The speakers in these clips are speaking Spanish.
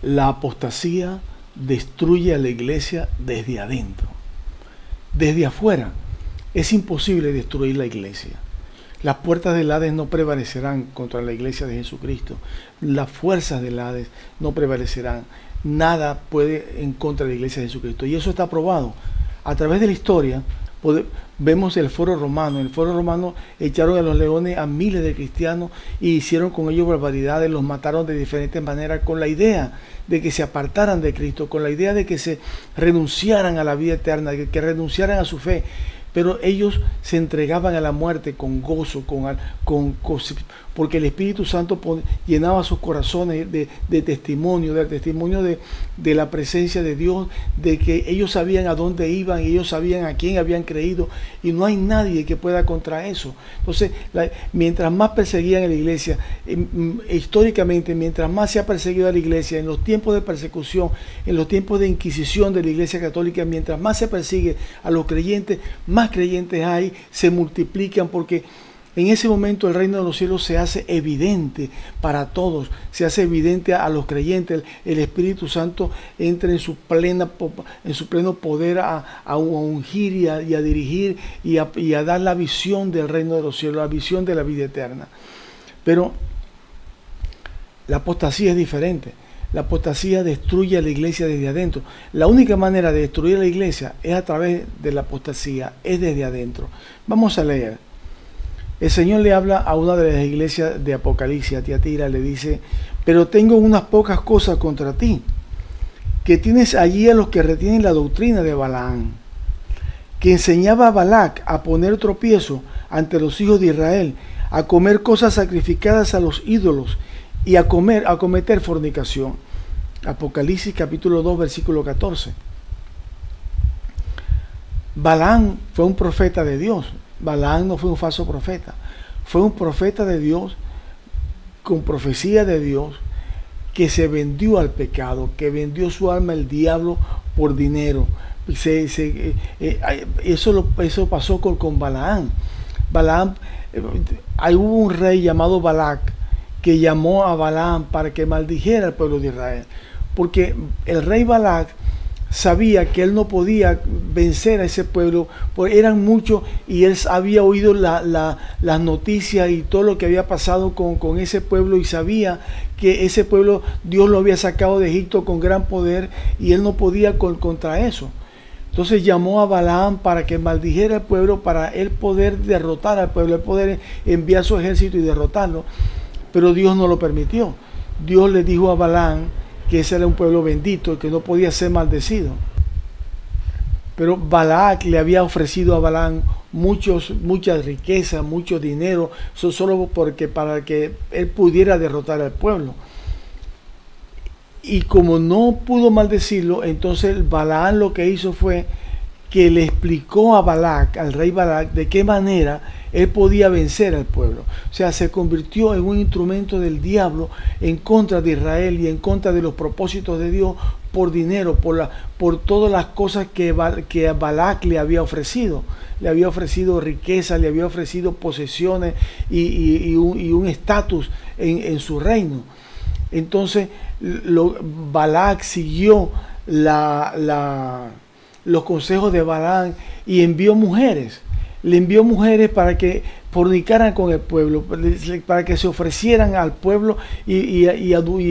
La apostasía destruye a la iglesia desde adentro. Desde afuera es imposible destruir la iglesia. Las puertas del Hades no prevalecerán contra la iglesia de Jesucristo. Las fuerzas del Hades no prevalecerán. Nada puede en contra de la iglesia de Jesucristo. Y eso está probado. A través de la historia vemos el Foro Romano. En el Foro Romano echaron a los leones a miles de cristianos y hicieron con ellos barbaridades, los mataron de diferentes maneras con la idea de que se apartaran de Cristo, con la idea de que se renunciaran a la vida eterna, que renunciaran a su fe. Pero ellos se entregaban a la muerte con gozo, porque el Espíritu Santo llenaba sus corazones de testimonio, del testimonio de la presencia de Dios, de que ellos sabían a dónde iban, y ellos sabían a quién habían creído, y no hay nadie que pueda contra eso. Entonces, mientras más perseguían a la iglesia, históricamente, mientras más se ha perseguido a la iglesia, en los tiempos de persecución, en los tiempos de inquisición de la iglesia católica, mientras más se persigue a los creyentes, más creyentes hay, se multiplican, porque en ese momento el reino de los cielos se hace evidente para todos, se hace evidente a los creyentes. El Espíritu Santo entra en su pleno poder a ungir y a dirigir y a dar la visión del reino de los cielos, la visión de la vida eterna. Pero la apostasía es diferente. La apostasía destruye a la iglesia desde adentro. La única manera de destruir a la iglesia es a través de la apostasía, es desde adentro. Vamos a leer. El Señor le habla a una de las iglesias de Apocalipsis, a Tiatira, le dice: pero tengo unas pocas cosas contra ti, que tienes allí a los que retienen la doctrina de Balaam, que enseñaba a Balac a poner tropiezo ante los hijos de Israel, a comer cosas sacrificadas a los ídolos y a cometer fornicación. Apocalipsis capítulo 2, versículo 14. Balaam fue un profeta de Dios. Balaam no fue un falso profeta. Fue un profeta de Dios, con profecía de Dios, que se vendió al pecado, que vendió su alma al diablo por dinero. Eso pasó con Balaam. Hubo un rey llamado Balac, que llamó a Balaam para que maldijera al pueblo de Israel, porque el rey Balac sabía que él no podía vencer a ese pueblo, porque eran muchos y él había oído las noticias y todo lo que había pasado con ese pueblo, y sabía que ese pueblo Dios lo había sacado de Egipto con gran poder y él no podía contra eso. Entonces llamó a Balaam para que maldijera al pueblo, para él poder derrotar al pueblo, él poder enviar su ejército y derrotarlo. Pero Dios no lo permitió. Dios le dijo a Balaam que ese era un pueblo bendito y que no podía ser maldecido. Pero Balac le había ofrecido a Balaam muchas riquezas, mucho dinero, solo para que él pudiera derrotar al pueblo. Y como no pudo maldecirlo, entonces Balaam lo que hizo fue que le explicó a Balac, al rey Balac, de qué manera él podía vencer al pueblo. O sea, se convirtió en un instrumento del diablo en contra de Israel y en contra de los propósitos de Dios, por dinero, por todas las cosas que Balac le había ofrecido. Le había ofrecido riqueza, le había ofrecido posesiones y un estatus en su reino. Entonces Balac siguió los consejos de Balaam y envió mujeres. Le envió mujeres para que fornicaran con el pueblo, para que se ofrecieran al pueblo y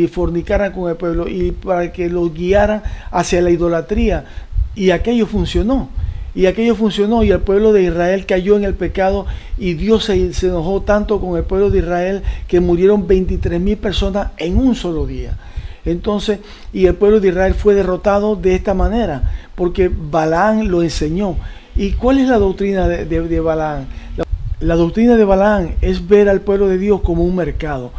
fornicaran con el pueblo, y para que los guiaran hacia la idolatría. Y aquello funcionó. Y el pueblo de Israel cayó en el pecado, y Dios se enojó tanto con el pueblo de Israel que murieron 23,000 personas en un solo día. Entonces, y el pueblo de Israel fue derrotado de esta manera, porque Balaam lo enseñó. ¿Y cuál es la doctrina de Balaam? La doctrina de Balaam es ver al pueblo de Dios como un mercado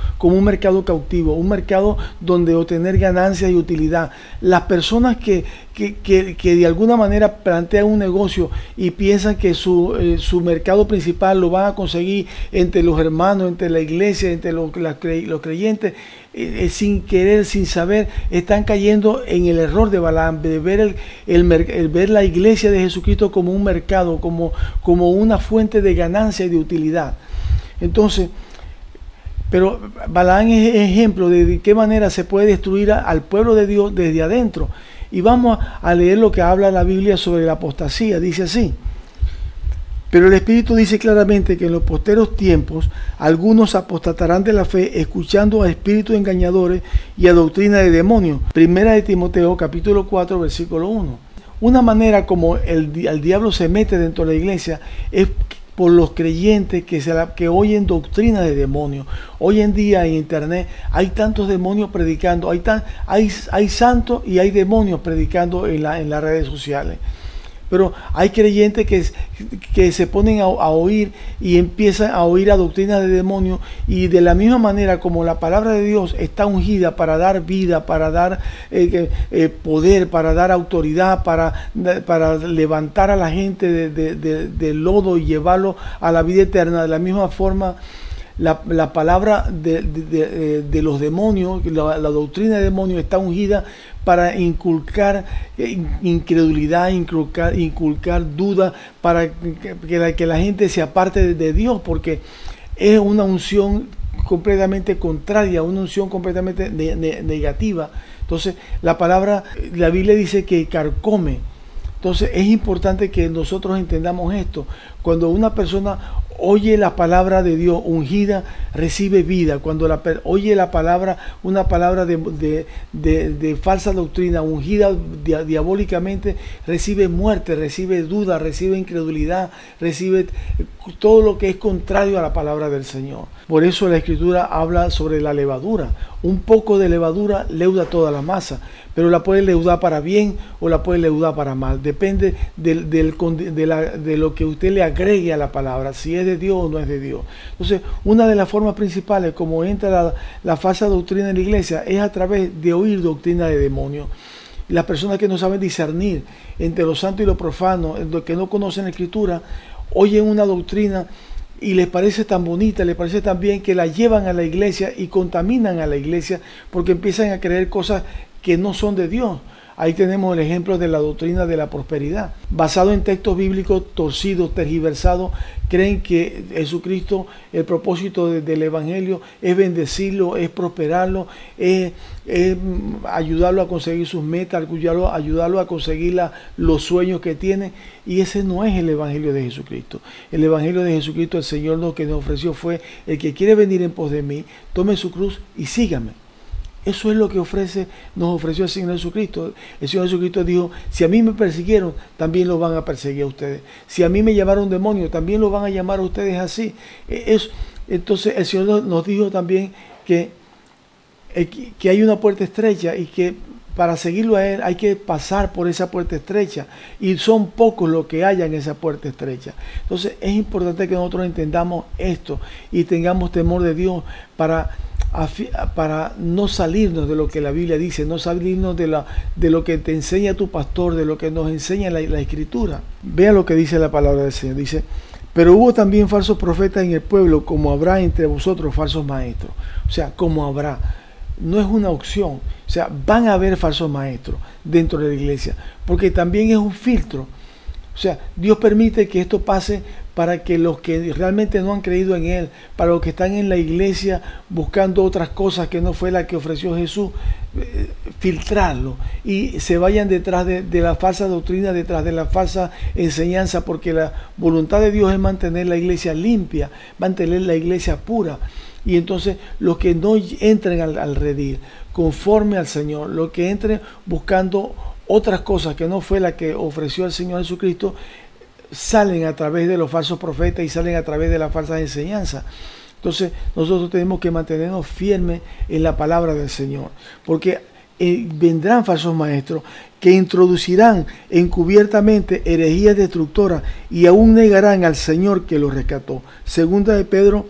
cautivo, un mercado donde obtener ganancias y utilidad. Las personas que de alguna manera plantean un negocio y piensan que su mercado principal lo van a conseguir entre los hermanos, entre la iglesia, entre los creyentes, sin querer, sin saber, están cayendo en el error de Balaam, de ver ver la iglesia de Jesucristo como un mercado, como una fuente de ganancia y de utilidad. Entonces, Pero Balaam es ejemplo de qué manera se puede destruir al pueblo de Dios desde adentro. Y vamos a leer lo que habla la Biblia sobre la apostasía. Dice así: pero el Espíritu dice claramente que en los posteros tiempos algunos apostatarán de la fe, escuchando a espíritus engañadores y a doctrina de demonios. Primera de Timoteo capítulo 4 versículo 1. Una manera como el diablo se mete dentro de la iglesia es por los creyentes que oyen doctrina de demonios. Hoy en día en internet hay tantos demonios predicando, hay santos y hay demonios predicando en las redes sociales. Pero hay creyentes que se ponen a oír y empiezan a oír a doctrinas de demonios, y de la misma manera como la palabra de Dios está ungida para dar vida, para dar poder, para dar autoridad, para levantar a la gente del lodo y llevarlo a la vida eterna, de la misma forma la palabra de los demonios, la doctrina de demonios está ungida para inculcar incredulidad, inculcar duda, para que la gente se aparte de Dios, porque es una unción completamente contraria, una unción completamente negativa. Entonces la Biblia dice que carcome. Entonces es importante que nosotros entendamos esto. Cuando una persona oye la palabra de Dios ungida, recibe vida. Cuando oye la palabra, una palabra de falsa doctrina ungida diabólicamente, recibe muerte, recibe duda, recibe incredulidad, recibe todo lo que es contrario a la palabra del Señor. Por eso la Escritura habla sobre la levadura. Un poco de levadura leuda toda la masa, pero la puede leudar para bien o la puede leudar para mal. Depende de lo que usted le agregue a la palabra, si es de Dios o no es de Dios. Entonces, una de las formas principales como entra la falsa doctrina en la iglesia es a través de oír doctrina de demonios. Las personas que no saben discernir entre lo santo y lo profano, los que no conocen la Escritura, oyen una doctrina y les parece tan bonita, les parece tan bien, que la llevan a la iglesia y contaminan a la iglesia porque empiezan a creer cosas que no son de Dios. Ahí tenemos el ejemplo de la doctrina de la prosperidad. Basado en textos bíblicos torcidos, tergiversados, creen que Jesucristo, el propósito del Evangelio es bendecirlo, es prosperarlo, es ayudarlo a conseguir sus metas, ayudarlo a conseguir los sueños que tiene. Y ese no es el Evangelio de Jesucristo. El Evangelio de Jesucristo, el Señor lo que nos ofreció fue: el que quiere venir en pos de mí, tome su cruz y sígame. Eso es lo que nos ofreció el Señor Jesucristo. El Señor Jesucristo dijo: si a mí me persiguieron, también los van a perseguir a ustedes. Si a mí me llamaron demonio, también los van a llamar a ustedes así. Entonces el Señor nos dijo también que hay una puerta estrecha y que para seguirlo a Él hay que pasar por esa puerta estrecha. Y son pocos los que hay en esa puerta estrecha. Entonces es importante que nosotros entendamos esto y tengamos temor de Dios para no salirnos de lo que la Biblia dice, no salirnos de lo que te enseña tu pastor, de lo que nos enseña la Escritura. Vea lo que dice la palabra del Señor. Dice: pero hubo también falsos profetas en el pueblo, como habrá entre vosotros falsos maestros. O sea, como habrá. No es una opción. O sea, van a haber falsos maestros dentro de la iglesia, porque también es un filtro. O sea, Dios permite que esto pase para que los que realmente no han creído en Él, para los que están en la iglesia buscando otras cosas que no fue la que ofreció Jesús, filtrarlo y se vayan detrás de la falsa doctrina, detrás de la falsa enseñanza, porque la voluntad de Dios es mantener la iglesia limpia, mantener la iglesia pura. Y entonces los que no entren al redil conforme al Señor, los que entren buscando otras cosas que no fue la que ofreció el Señor Jesucristo, salen a través de los falsos profetas y salen a través de las falsas enseñanzas. Entonces nosotros tenemos que mantenernos firmes en la palabra del Señor, porque vendrán falsos maestros que introducirán encubiertamente herejías destructoras y aún negarán al Señor que los rescató. Segunda de Pedro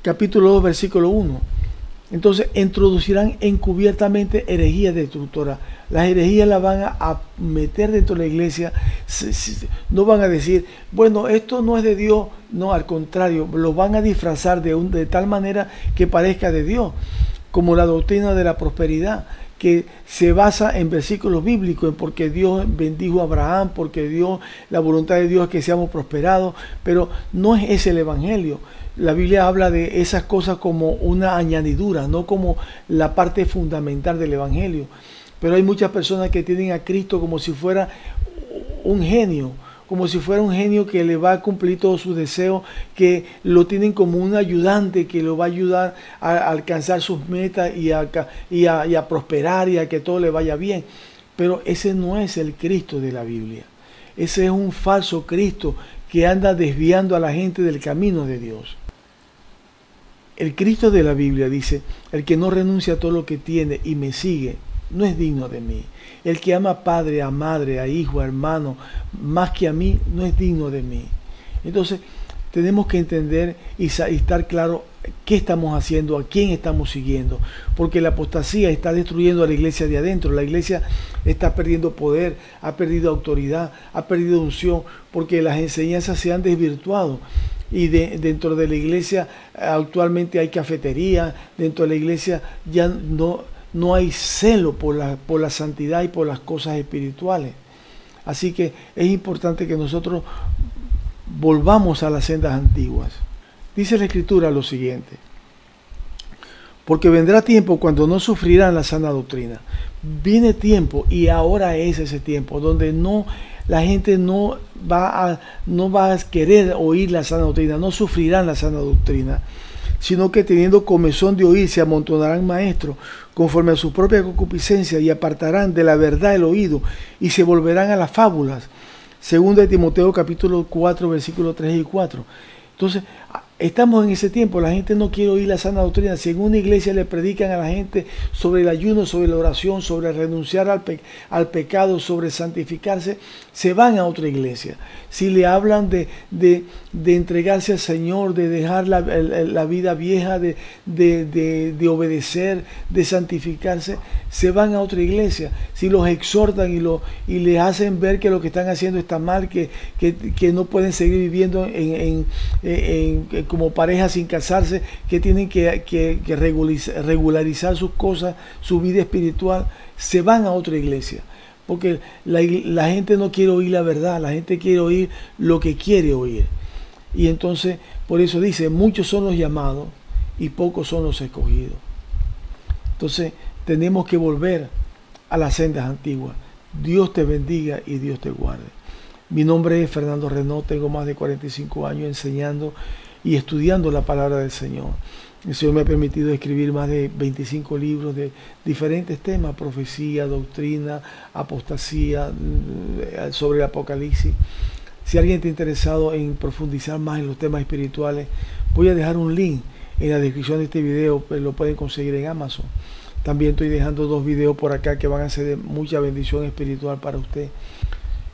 capítulo 2 versículo 1. Entonces introducirán encubiertamente herejías destructoras. Las herejías las van a meter dentro de la iglesia. No van a decir: bueno, esto no es de Dios. No, al contrario, lo van a disfrazar de tal manera que parezca de Dios, como la doctrina de la prosperidad, que se basa en versículos bíblicos, en porque Dios bendijo a Abraham, porque Dios, la voluntad de Dios es que seamos prosperados, pero no es ese el evangelio. La Biblia habla de esas cosas como una añadidura, no como la parte fundamental del evangelio. Pero hay muchas personas que tienen a Cristo como si fuera un genio, como si fuera un genio que le va a cumplir todos sus deseos, que lo tienen como un ayudante que lo va a ayudar a alcanzar sus metas y a prosperar y a que todo le vaya bien. Pero ese no es el Cristo de la Biblia. Ese es un falso Cristo que anda desviando a la gente del camino de Dios. El Cristo de la Biblia dice: el que no renuncia a todo lo que tiene y me sigue, no es digno de mí. El que ama a padre, a madre, a hijo, a hermano, más que a mí, no es digno de mí. Entonces, tenemos que entender y estar claro qué estamos haciendo, a quién estamos siguiendo. Porque la apostasía está destruyendo a la iglesia de adentro. La iglesia está perdiendo poder, ha perdido autoridad, ha perdido unción, porque las enseñanzas se han desvirtuado. Y dentro de la iglesia actualmente hay cafetería, dentro de la iglesia ya no hay celo por la santidad y por las cosas espirituales. Así que es importante que nosotros volvamos a las sendas antiguas. Dice la Escritura lo siguiente: porque vendrá tiempo cuando no sufrirán la sana doctrina. Viene tiempo, y ahora es ese tiempo, donde la gente no va a querer oír la sana doctrina, no sufrirán la sana doctrina, sino que teniendo comezón de oír se amontonarán maestros conforme a su propia concupiscencia y apartarán de la verdad el oído y se volverán a las fábulas. Segunda de Timoteo capítulo 4 versículos 3 y 4. Entonces, estamos en ese tiempo, la gente no quiere oír la sana doctrina. Si en una iglesia le predican a la gente sobre el ayuno, sobre la oración, sobre renunciar al pecado, sobre santificarse, se van a otra iglesia. Si le hablan de entregarse al Señor, de dejar la vida vieja, de obedecer, de santificarse, se van a otra iglesia. Si los exhortan y les hacen ver que lo que están haciendo está mal, que no pueden seguir viviendo como pareja sin casarse, que tienen que regularizar sus cosas, su vida espiritual, se van a otra iglesia. Porque la gente no quiere oír la verdad, la gente quiere oír lo que quiere oír. Y entonces, por eso dice: muchos son los llamados y pocos son los escogidos. Entonces, tenemos que volver a las sendas antiguas. Dios te bendiga y Dios te guarde. Mi nombre es Fernando Renaud, tengo más de 45 años enseñando y estudiando la palabra del Señor. El Señor me ha permitido escribir más de 25 libros de diferentes temas: profecía, doctrina, apostasía, sobre el Apocalipsis. Si alguien está interesado en profundizar más en los temas espirituales, voy a dejar un link en la descripción de este video, pues lo pueden conseguir en Amazon. También estoy dejando 2 videos por acá que van a ser de mucha bendición espiritual para usted.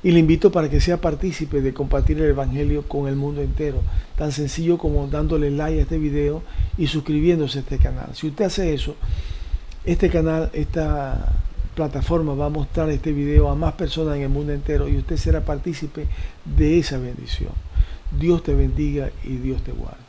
Y le invito para que sea partícipe de compartir el Evangelio con el mundo entero. Tan sencillo como dándole like a este video y suscribiéndose a este canal. Si usted hace eso, este canal, esta plataforma va a mostrar este video a más personas en el mundo entero y usted será partícipe de esa bendición. Dios te bendiga y Dios te guarde.